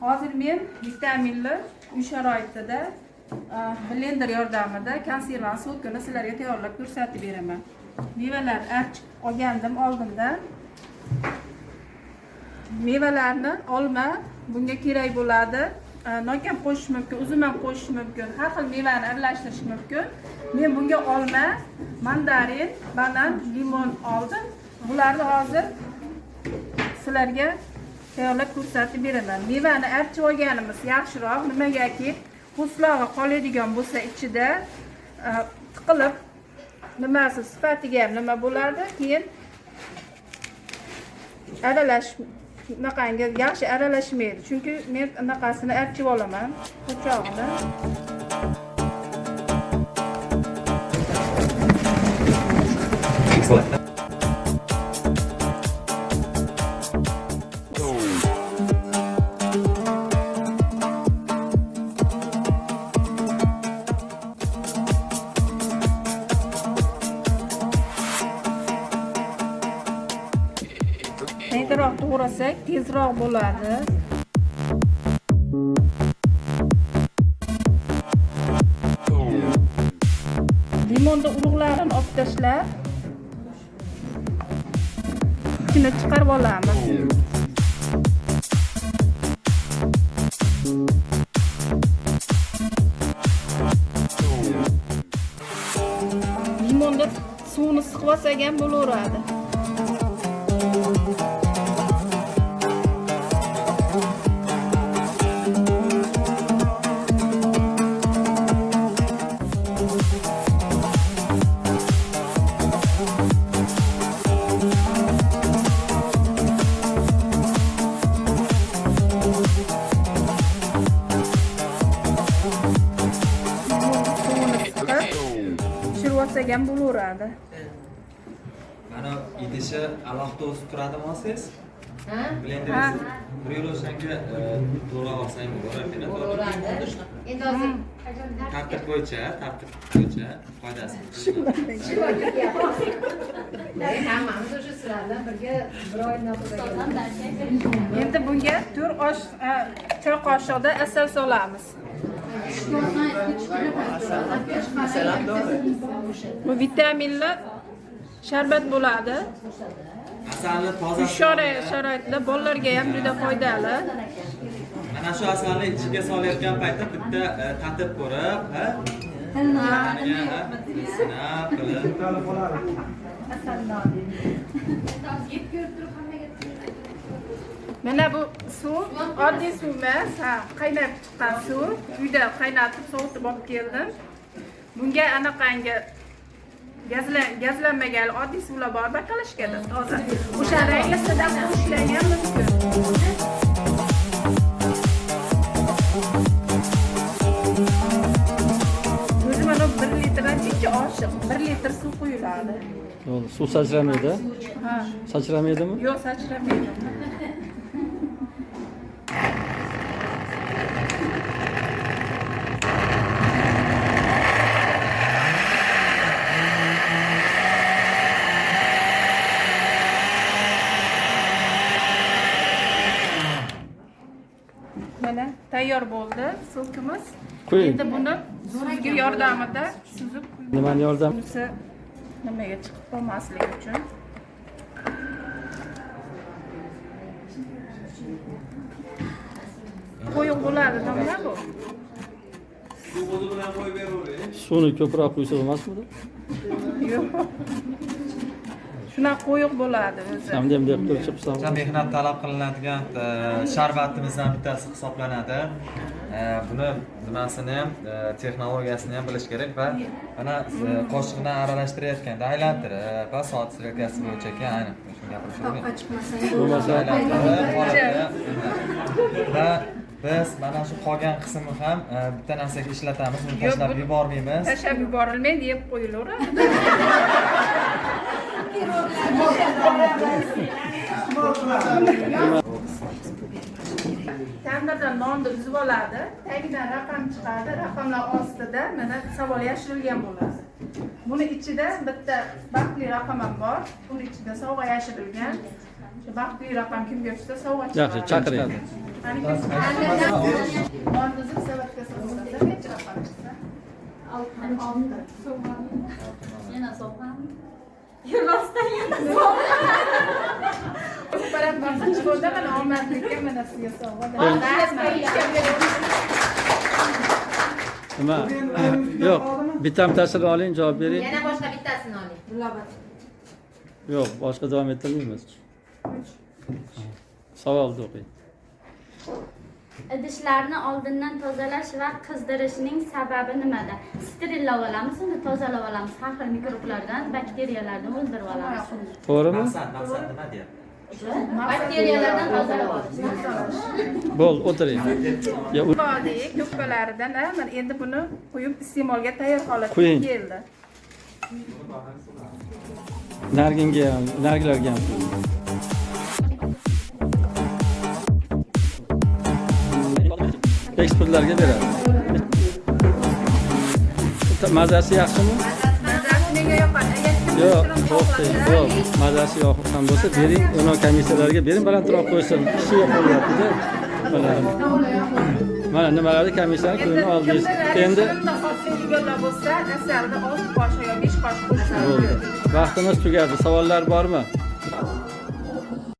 Hozir men vitaminli uy sharoitida blender yordamida konservan sotkani sizlarga tayyorlab ko'rsatib beraman. Mevalar archib olgandim oldinda. Mevalarni olma bunga kerak bo'ladi. Nokam qo'shish mumkin, uzum ham qo'shish mumkin. Har xil mevani aralashtirish mumkin. Men bunga olma, mandarin, banan, limon oldim. Bularni hozir sizlarga tayyorlab ko'rsatib beraman. Mevani archib olganimiz yaxshiroq, nimagaki po'stlog'i qoladigan bo'lsa ichida tiqilib nimasi sifatiga ham nima bo'ladi, keyin aralash bunaqangi yaxshi aralashmaydi. Chunki men anaqasini archib olaman, po'chog'ini. Tezroq to'g'rasak, tezroq bo'ladi. Limonni urug'larini olib tashlab, ichini chiqarib olamiz. Limonni suvini siqib olsak ham bo'laveradi. Ham bo'laveradi. Mana idishi alohida o'sib turadimi olsangiz? Ha? Blenderingiz bir yo'l o'shanga to'g'ri olsang bo'laveradi. Endi hozir tartib bo'yicha foydasi. hammamiz o'sha sizlardan birga bir oydan Endi bunga 4 osh choy qoshiqda asal solamiz. Bu vitaminli sharbat bo'ladi. Asalni toza sharoitda bolalarga ham juda foydali. Mana shu asalni ichiga solayotgan paytda bitta tatib ko'rib, Mana bu suv, oddiy suv emas, qaynab chiqqan suv. Uyda qaynatib, sovutib olib keldim. Bunga anaqangi gazlanmagan oddiy suvlar bor, bakalashkada toza. O'sha ranglisidan qo'shishlar ham mumkin. O'zi mana 1 litrdan ikki oshiq 1 litr suv quyiladi. Suv sachramaydi? Ha. Sachramaydimi? Yo'q, sachramaydi. Mana tayyor bo'ldi sokimiz. Endi buni suzgir yordamida suzib, Nimani yordam? bunisi nimaga chiqib qolmasligi uchun. Qo'yib bo'ladi, nima bu? Suvni ko'proq quysa bo'lmasmidi? Yo'q. Shuna qo'yiq bo'ladi o'zi. Hamda ham deb turib chiqsam. Mehnat talab qilinadigan sharbatimizdan bittasi hisoblanadi. Buni nimasini ham, texnologiyasini ham bilish kerak va mana qoshiqdan aralashtirayotganda aylantirib va soat strelkasi bo'yicha ayni shunga gapirishimiz. Va biz mana shu qolgan qismini ham bitta narsaga ishlatamiz, uni tashlab yubormaymiz. Tashlab yuborilmaydi, yeb qo'yilaveradi. Tandirdan nonni uzib oladi, tagidan raqam chiqadi, raqamlar ostida mana savol yashirilgan bo'ladi. Buni ichida bitta baxtli raqam ham bor, buni ichida sovg'a yashirilgan. Shu baxtli raqam kimga tushsa sovg'a chiqadi. Yaxshi, chaqiring. Orduzi savatga solsa, necha qarashsa? 6. Yana sovg'am. Barat baxshi bo'ldi, mana omadlikka mana sizga sovg'a. Nima? Yo'q, bittamtasini oling, javob bering. Yana boshqa bittasini oling. Yo'q, boshqa davom ettirmaymiz. Savolni o'qing. Idishlarni oldindan tozalash va qizdirishning sababi nimada? Sterillab olamiz, uni tozalab olamiz. Har xil mikroblardan, bakteriyalarni o'ldirib olamiz. To'g'rimi? Maqsad nima deyapti? Bakteriyalardan tozalab olish. Bo'l, o'tiring. Ya, Vodiy ko'palaridan mana endi buni qo'yib iste'molga tayyor holatga Qo'ying. keldi. narginga ham, nargilarga ham. Ekspertlarga beradi. Mazasi yaxshimi? Mazasi menga yoqadi. Yo'q, yo'q. Mazasi yoqqan bo'lsa, bering, uni komissiyalarga bering, balandroq qo'ysin. Kishi qo'yyapti-da. Mana nimalarni komissiyani qo'yini oldingiz. Endi Yo'llar bo'lsa, asalda 6 qoshiq yo 5 qoshiq qo'shish bo'ldi. mumkin. Vaqtimiz tugadi. Savollar bormi?